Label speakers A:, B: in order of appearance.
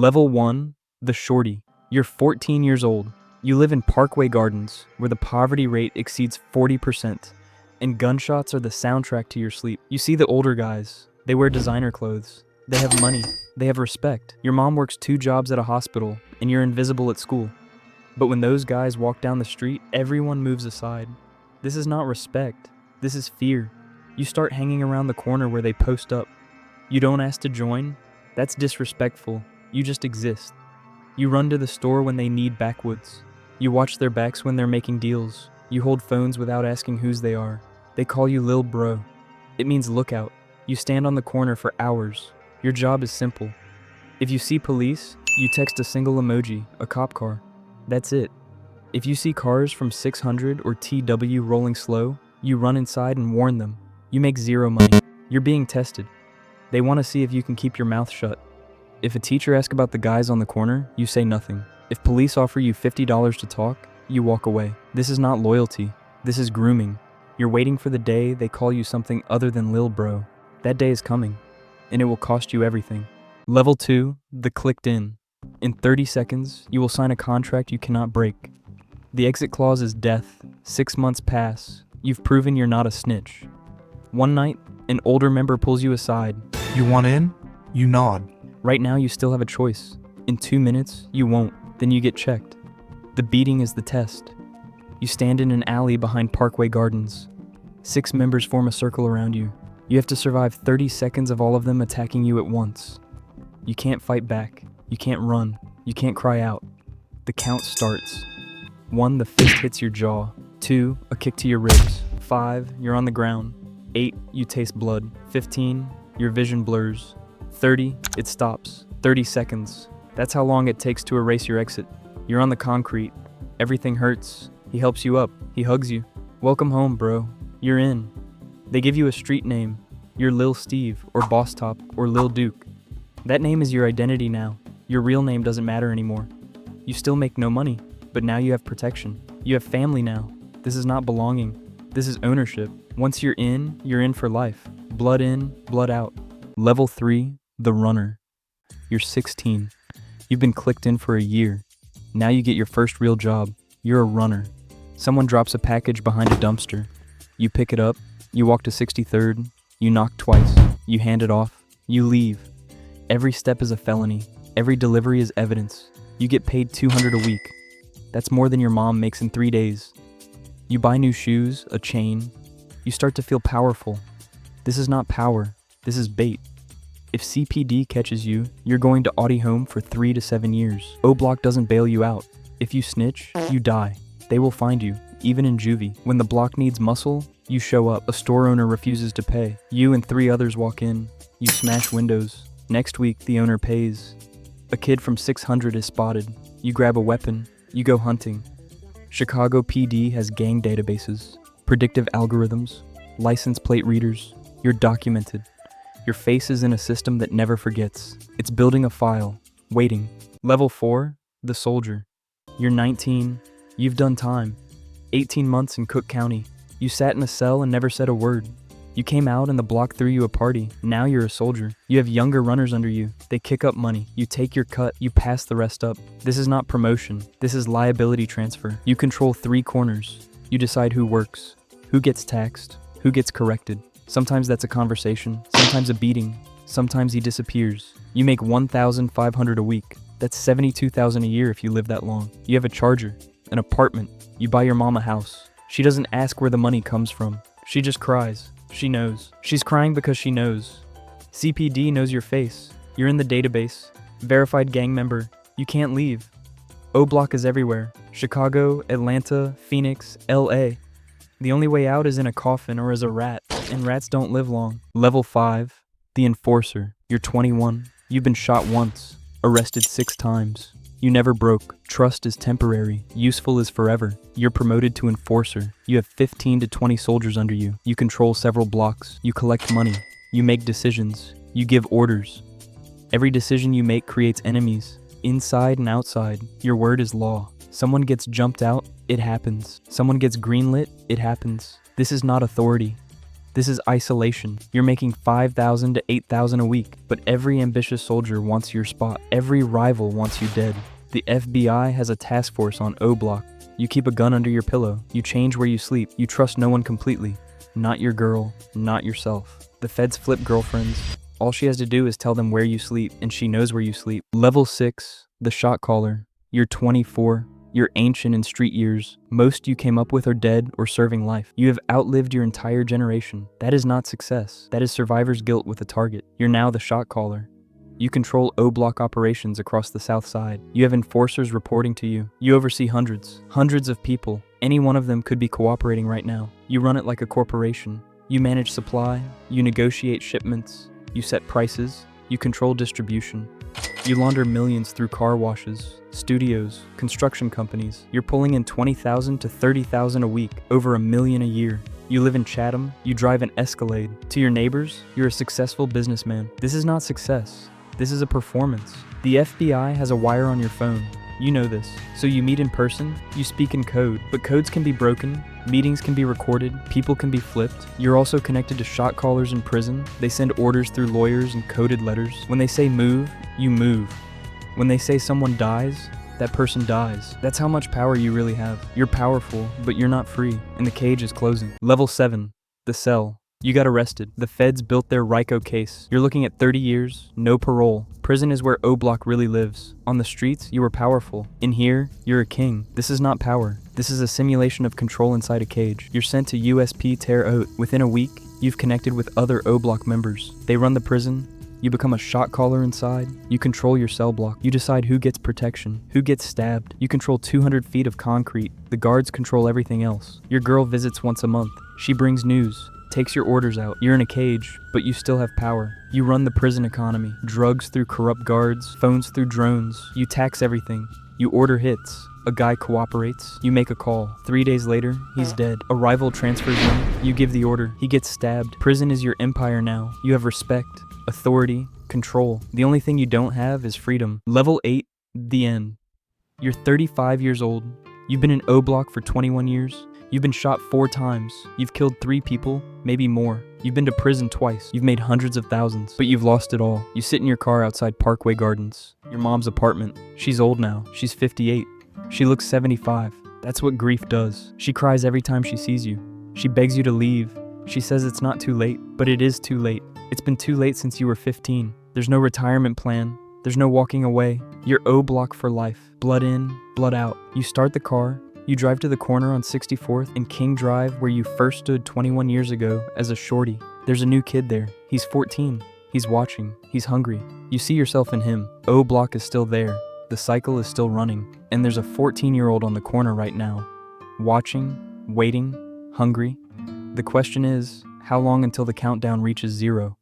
A: Level 1, the shorty. You're 14 years old. You live in Parkway Gardens, where the poverty rate exceeds 40%, and gunshots are the soundtrack to your sleep. You see the older guys. They wear designer clothes. They have money. They have respect. Your mom works 2 jobs at a hospital, and you're invisible at school. But when those guys walk down the street, everyone moves aside. This is not respect. This is fear. You start hanging around the corner where they post up. You don't ask to join. That's disrespectful. You just exist. You run to the store when they need backwoods. You watch their backs when they're making deals. You hold phones without asking whose they are. They call you Lil Bro. It means lookout. You stand on the corner for hours. Your job is simple. If you see police, you text a single emoji, a cop car. That's it. If you see cars from 600 or TW rolling slow, you run inside and warn them. You make 0 money. You're being tested. They want to see if you can keep your mouth shut. If a teacher asks about the guys on the corner, you say nothing. If police offer you $50 to talk, you walk away. This is not loyalty. This is grooming. You're waiting for the day they call you something other than Lil Bro. That day is coming, and it will cost you everything. Level 2, the clicked in. In 30 seconds, you will sign a contract you cannot break. The exit clause is death. 6 months pass. You've proven you're not a snitch. One night, an older member pulls you aside.
B: You want in? You nod.
A: Right now, you still have a choice. In 2 minutes, you won't. Then you get checked. The beating is the test. You stand in an alley behind Parkway Gardens. 6 members form a circle around you. You have to survive 30 seconds of all of them attacking you at once. You can't fight back. You can't run. You can't cry out. The count starts. 1, the fist hits your jaw. 2, a kick to your ribs. 5, you're on the ground. 8, you taste blood. 15, your vision blurs. 30, it stops. 30 seconds. That's how long it takes to erase your exit. You're on the concrete. Everything hurts. He helps you up. He hugs you. Welcome home, bro. You're in. They give you a street name. You're Lil Steve, or Boss Top, or Lil Duke. That name is your identity now. Your real name doesn't matter anymore. You still make no money, but now you have protection. You have family now. This is not belonging. This is ownership. Once you're in for life. Blood in, blood out. Level 3, the runner. You're 16. You've been clicked in for a year. Now you get your first real job. You're a runner. Someone drops a package behind a dumpster. You pick it up. You walk to 63rd. You knock twice. You hand it off. You leave. Every step is a felony. Every delivery is evidence. You get paid $200 a week. That's more than your mom makes in 3 days. You buy new shoes, a chain. You start to feel powerful. This is not power. This is bait. If CPD catches you, you're going to Audi home for 3 to 7 years. O-Block doesn't bail you out. If you snitch, you die. They will find you, even in juvie. When the block needs muscle, you show up. A store owner refuses to pay. You and 3 others walk in. You smash windows. Next week, the owner pays. A kid from 600 is spotted. You grab a weapon. You go hunting. Chicago PD has gang databases, predictive algorithms, license plate readers. You're documented. Your face is in a system that never forgets. It's building a file, waiting. Level 4, the soldier. You're 19. You've done time. 18 months in Cook County. You sat in a cell and never said a word. You came out and the block threw you a party. Now you're a soldier. You have younger runners under you. They kick up money. You take your cut. You pass the rest up. This is not promotion. This is liability transfer. You control 3 corners. You decide who works, who gets taxed, who gets corrected. Sometimes that's a conversation, sometimes a beating, sometimes he disappears. You make $1,500 a week. That's $72,000 a year if you live that long. You have a charger, an apartment. You buy your mom a house. She doesn't ask where the money comes from. She just cries. She knows. She's crying because she knows. CPD knows your face. You're in the database. Verified gang member. You can't leave. O-Block is everywhere. Chicago, Atlanta, Phoenix, LA. The only way out is in a coffin or as a rat, and rats don't live long. Level 5, the enforcer. You're 21. You've been shot once. Arrested 6 times. You never broke. Trust is temporary. Useful is forever. You're promoted to enforcer. You have 15 to 20 soldiers under you. You control several blocks. You collect money. You make decisions. You give orders. Every decision you make creates enemies, inside and outside. Your word is law. Someone gets jumped out, it happens. Someone gets greenlit, it happens. This is not authority. This is isolation. You're making 5,000 to 8,000 a week, but every ambitious soldier wants your spot. Every rival wants you dead. The FBI has a task force on O Block. You keep a gun under your pillow. You change where you sleep. You trust no one completely. Not your girl, not yourself. The feds flip girlfriends. All she has to do is tell them where you sleep, and she knows where you sleep. Level 6, the shot caller. You're 24. You're ancient in street years. Most you came up with are dead or serving life. You have outlived your entire generation. That is not success. That is survivor's guilt with a target. You're now the shot caller. You control O Block operations across the South Side. You have enforcers reporting to you. You oversee hundreds of people. Any one of them could be cooperating right now. You run it like a corporation. You manage supply. You negotiate shipments. You set prices. You control distribution. You launder millions through car washes, studios, construction companies. You're pulling in 20,000 to 30,000 a week, over $1 million a year. You live in Chatham. You drive an Escalade. To your neighbors, you're a successful businessman. This is not success. This is a performance. The FBI has a wire on your phone. You know this. So you meet in person, you speak in code, but codes can be broken, meetings can be recorded, people can be flipped. You're also connected to shot callers in prison. They send orders through lawyers and coded letters. When they say move, you move. When they say someone dies, that person dies. That's how much power you really have. You're powerful, but you're not free, and the cage is closing. Level 7, the cell. You got arrested. The feds built their RICO case. You're looking at 30 years, no parole. Prison is where O Block really lives. On the streets, you were powerful. In here, you're a king. This is not power. This is a simulation of control inside a cage. You're sent to USP Terre Haute. Within a week, you've connected with other O Block members. They run the prison. You become a shot caller inside. You control your cell block. You decide who gets protection, who gets stabbed. You control 200 feet of concrete. The guards control everything else. Your girl visits once a month. She brings news. Takes your orders out. You're in a cage, but you still have power. You run the prison economy. Drugs through corrupt guards, phones through drones. You tax everything. You order hits. A guy cooperates. You make a call. 3 days later, he's dead. A rival transfers in. You give the order. He gets stabbed. Prison is your empire now. You have respect, authority, control. The only thing you don't have is freedom. Level 8, the end. You're 35 years old. You've been in O Block for 21 years. You've been shot 4 times. You've killed 3 people, maybe more. You've been to prison twice. You've made hundreds of thousands, but you've lost it all. You sit in your car outside Parkway Gardens, your mom's apartment. She's old now. She's 58. She looks 75. That's what grief does. She cries every time she sees you. She begs you to leave. She says it's not too late, but it is too late. It's been too late since you were 15. There's no retirement plan. There's no walking away. You're O Block for life. Blood in, blood out. You start the car. You drive to the corner on 64th and King Drive where you first stood 21 years ago as a shorty. There's a new kid there. He's 14. He's watching. He's hungry. You see yourself in him. O Block is still there. The cycle is still running. And there's a 14-year-old on the corner right now. Watching, waiting, hungry. The question is, how long until the countdown reaches 0?